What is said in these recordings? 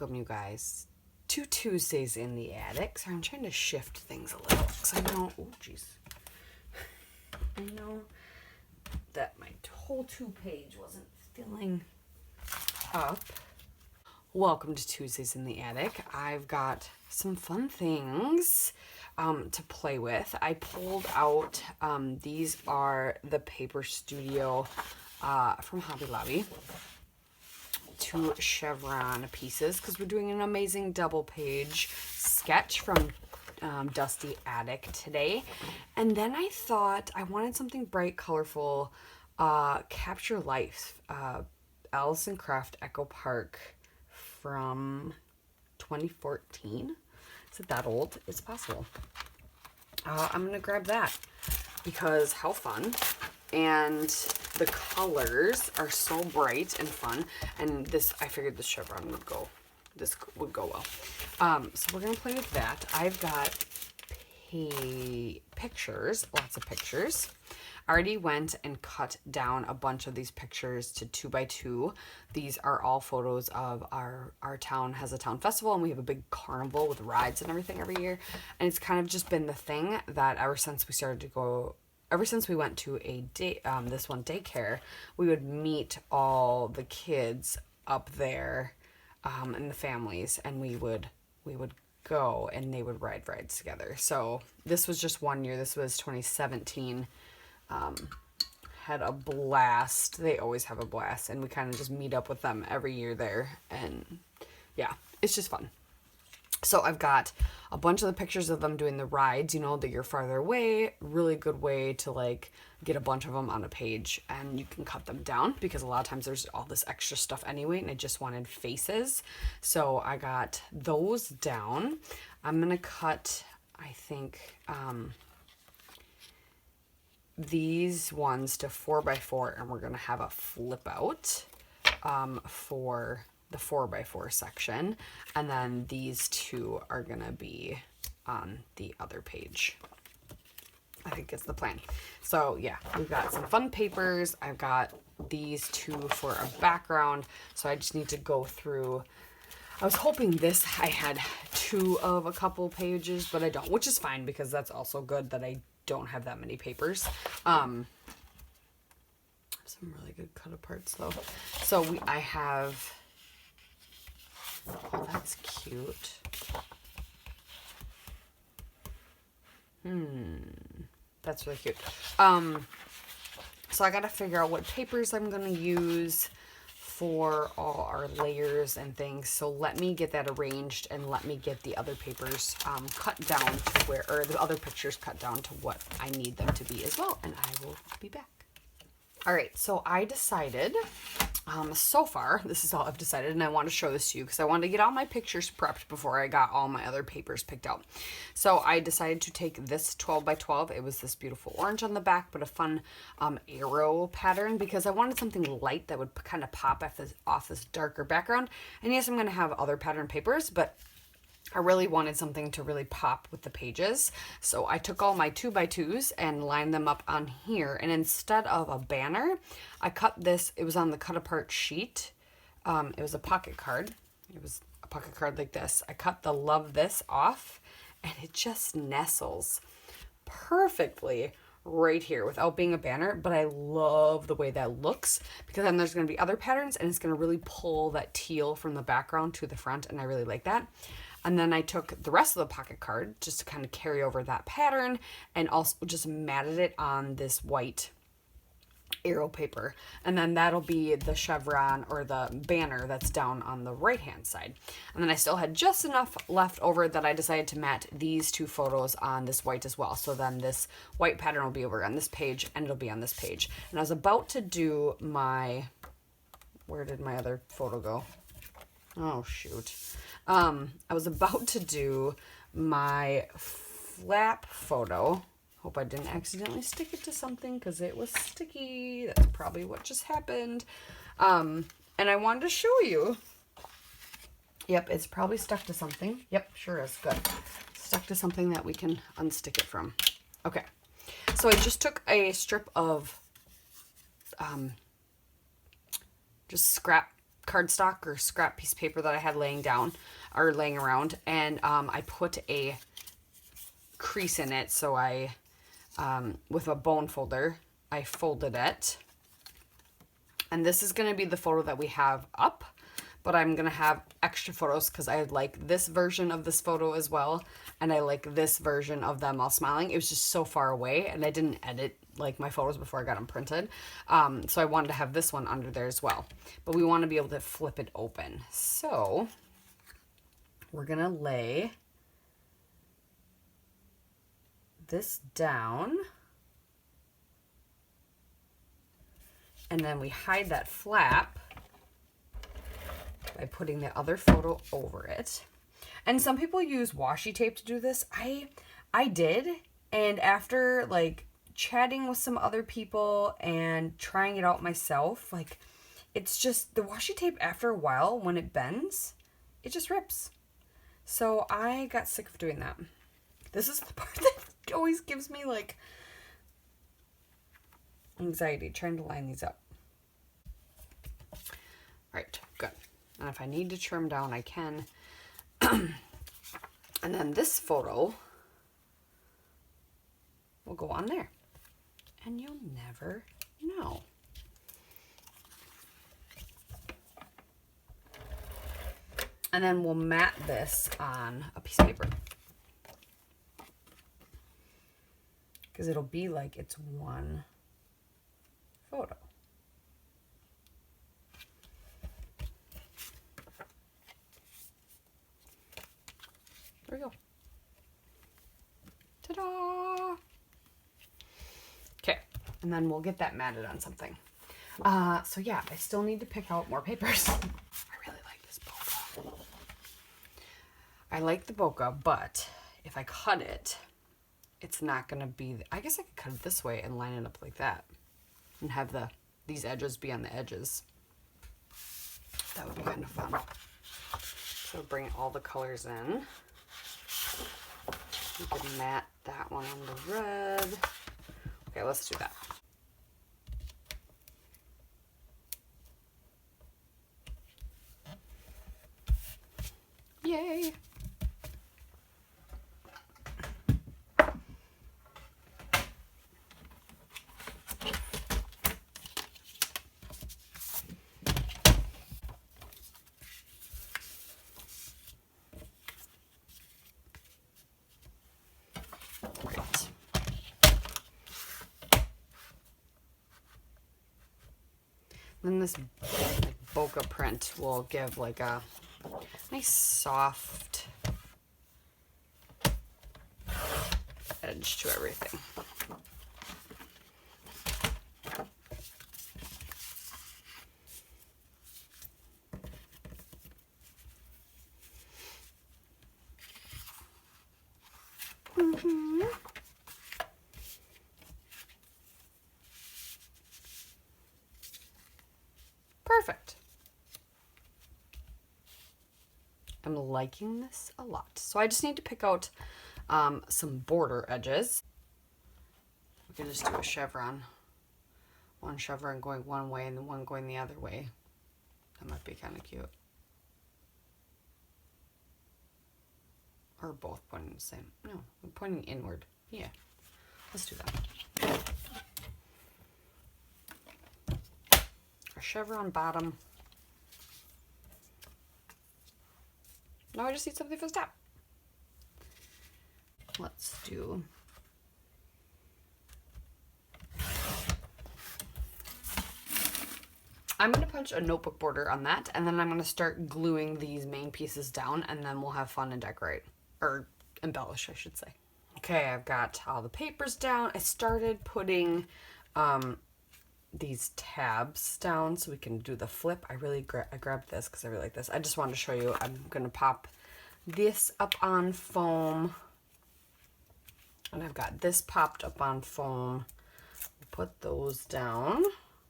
welcome you guys to Tuesdays in the Attic. So I'm trying to shift things a little because I know, oh jeez, I know that my whole 2-page wasn't filling up. Welcome to Tuesdays in the Attic. I've got some fun things to play with. I pulled out, these are the Paper Studio from Hobby Lobby. 2 chevron pieces because we're doing an amazing double page sketch from Dusty Attic today. And then I thought I wanted something bright, colorful, Capture Life, Alison Craft Echo Park from 2014. Is it that old? It's possible. I'm gonna grab that because how fun. And the colors are so bright and fun. And this, I figured this chevron would go, this would go well. So we're gonna play with that. I've got pictures, lots of pictures. I already went and cut down a bunch of these pictures to 2x2. These are all photos of our town has a town festival, and we have a big carnival with rides and everything every year. And it's kind of just been the thing that ever since we started to go, ever since we went to a this one daycare, we would meet all the kids up there, and the families, and we would go and they would ride rides together. So this was just one year. This was 2017. Had a blast. They always have a blast, and we kind of just meet up with them every year there, and yeah, it's just fun. So I've got a bunch of the pictures of them doing the rides, you know, that you're farther away. Really good way to like get a bunch of them on a page, and you can cut them down because a lot of times there's all this extra stuff anyway, and I just wanted faces. So I got those down. I'm going to cut, I think, these ones to 4x4, and we're going to have a flip out for the 4x4 section, and then these 2 are gonna be on the other page. I think it's the plan. So yeah, we've got some fun papers. I've got these 2 for a background, so I just need to go through. I was hoping this I had 2 of a couple pages, but I don't, which is fine because that's also good that I don't have that many papers. Some really good cut aparts though. So I have, oh, that's cute. That's really cute. So I gotta figure out what papers I'm gonna use for all our layers and things. So let me get that arranged, and let me get the other papers cut down to where, or the other pictures cut down to what I need them to be as well, and I will be back. All right, so I decided, so far, this is all I've decided, and I want to show this to you because I wanted to get all my pictures prepped before I got all my other papers picked out. So I decided to take this 12x12. It was this beautiful orange on the back, but a fun arrow pattern because I wanted something light that would kind of pop off this darker background. And yes, I'm going to have other pattern papers, but I really wanted something to really pop with the pages. So I took all my 2x2s and lined them up on here. And instead of a banner, I cut this. It was on the cut apart sheet. It was a pocket card. It was a pocket card like this. I cut the love this off, and it just nestles perfectly right here without being a banner. But I love the way that looks because then there's going to be other patterns, and it's going to really pull that teal from the background to the front. And I really like that. And then I took the rest of the pocket card just to kind of carry over that pattern, and also just matted it on this white arrow paper. And then that'll be the chevron or the banner that's down on the right hand side. And then I still had just enough left over that I decided to mat these 2 photos on this white as well. So then this white pattern will be over on this page, and it'll be on this page. And I was about to do my, where did my other photo go? Oh shoot. I was about to do my flap photo. Hope I didn't accidentally stick it to something because it was sticky. That's probably what just happened. And I wanted to show you. Yep, it's probably stuck to something. Yep, sure is. Good. Stuck to something that we can unstick it from. Okay. So I just took a strip of just scrap cardstock or scrap piece of paper that I had laying down or laying around, and I put a crease in it. So I, with a bone folder, I folded it. And this is going to be the photo that we have up, but I'm going to have extra photos because I like this version of this photo as well. And I like this version of them all smiling. It was just so far away, and I didn't edit like my photos before I got them printed. So I wanted to have this one under there as well, but we want to be able to flip it open. So we're going to lay this down. And then we hide that flap by putting the other photo over it. And some people use washi tape to do this. I did, and after like chatting with some other people and trying it out myself, like it's just the washi tape after a while when it bends, it just rips. So I got sick of doing that. This is the part that always gives me like anxiety trying to line these up. Right, good. And if I need to trim down, I can. And then this photo will go on there. And you'll never know. And then we'll mat this on a piece of paper. Because it'll be like it's one photo. There we go. Ta-da! Okay, and then we'll get that matted on something. So yeah, I still need to pick out more papers. I really like this bokeh. I like the bokeh, but if I cut it, it's not gonna be, I guess I could cut it this way and line it up like that and have these edges be on the edges. That would be kind of fun. So bring all the colors in. You can mat that one on the red. Okay, let's do that. Yay! Then this bokeh print will give like a nice soft edge to everything. Perfect. I'm liking this a lot. So I just need to pick out some border edges. We can just do a chevron. One chevron going one way and then one going the other way. That might be kind of cute. Or both pointing the same. No, we're pointing inward. Yeah, let's do that. A chevron bottom. Now I just need something for the top. Let's do I'm going to punch a notebook border on that, and then I'm going to start gluing these main pieces down, and then we'll have fun and decorate. Or embellish, I should say. Okay, I've got all the papers down. I started putting these tabs down so we can do the flip. I grabbed this because I really like this. I just wanted to show you. I'm going to pop this up on foam. And I've got this popped up on foam. Put those down.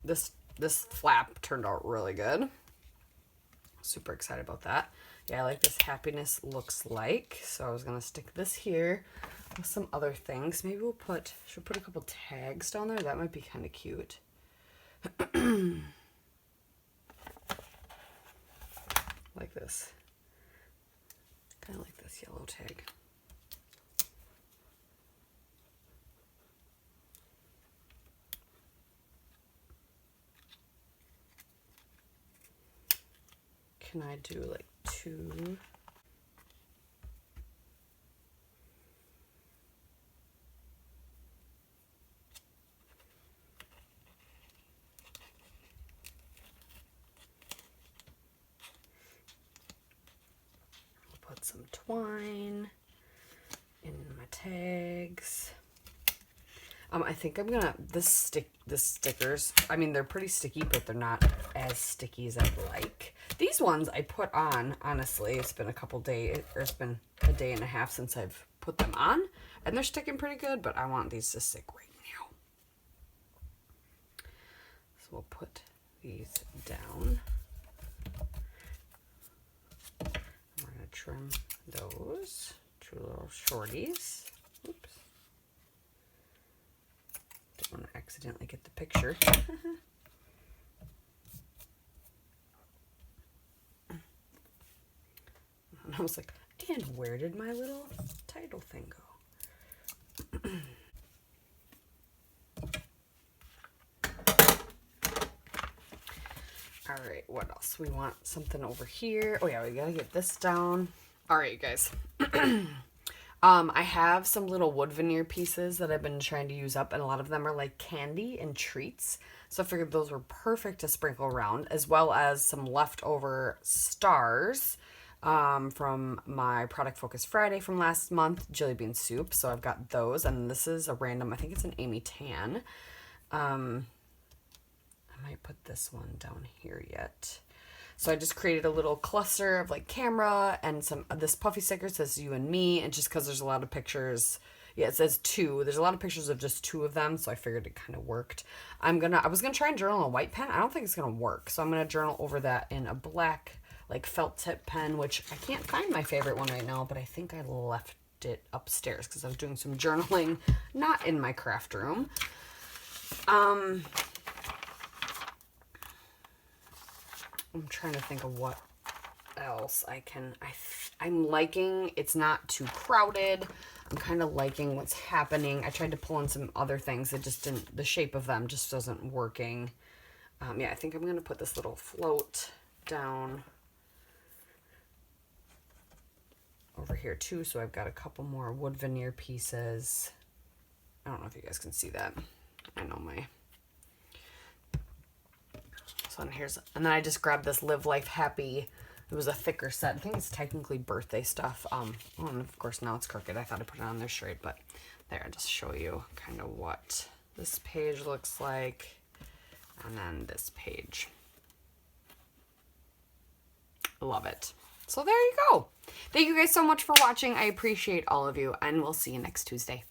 This flap turned out really good. Super excited about that. Yeah, I like this happiness looks like. So I was gonna stick this here with some other things. Maybe should we put a couple tags down there? That might be kind of cute. this. Kind of like this yellow tag. Can I do like 2? Put some twine in my tags. I think I'm gonna, the stickers, I mean, they're pretty sticky, but they're not as sticky as I'd like. These ones I put on, honestly, it's been a couple days, or it's been a day and a half since I've put them on, and they're sticking pretty good, but I want these to stick right now. So we'll put these down. We're gonna trim those 2 little shorties. Oops. Don't want to accidentally get the picture. And I was like, and where did my little title thing go? All right, what else? We want something over here. Oh yeah, we gotta get this down. All right, you guys. I have some little wood veneer pieces that I've been trying to use up, and a lot of them are like candy and treats. So I figured those were perfect to sprinkle around, as well as some leftover stars from my Product Focus Friday from last month, Jelly Bean Soup. So I've got those, and this is a random, I think it's an Amy Tan. I might put this one down here yet. So I just created a little cluster of like camera and some of this puffy sticker says you and me, and just because there's a lot of pictures, yeah, it says 2. There's a lot of pictures of just 2 of them, so I figured it kind of worked. I was gonna try and journal in a white pen. I don't think it's gonna work, so I'm gonna journal over that in a black like felt tip pen, which I can't find my favorite one right now, but I think I left it upstairs because I was doing some journaling, not in my craft room. I'm trying to think of what else I'm liking. It's not too crowded. I'm kind of liking what's happening. I tried to pull in some other things. It just didn't, the shape of them just wasn't working. Yeah, I think I'm going to put this little float down over here too. So I've got a couple more wood veneer pieces. I don't know if you guys can see that. I know my... So and then I just grabbed this Live Life Happy. It was a thicker set. I think it's technically birthday stuff. And of course now it's crooked. I thought I put it on there straight, but there, I'll just show you kind of what this page looks like. And then this page. Love it. So there you go. Thank you guys so much for watching. I appreciate all of you, and we'll see you next Tuesday.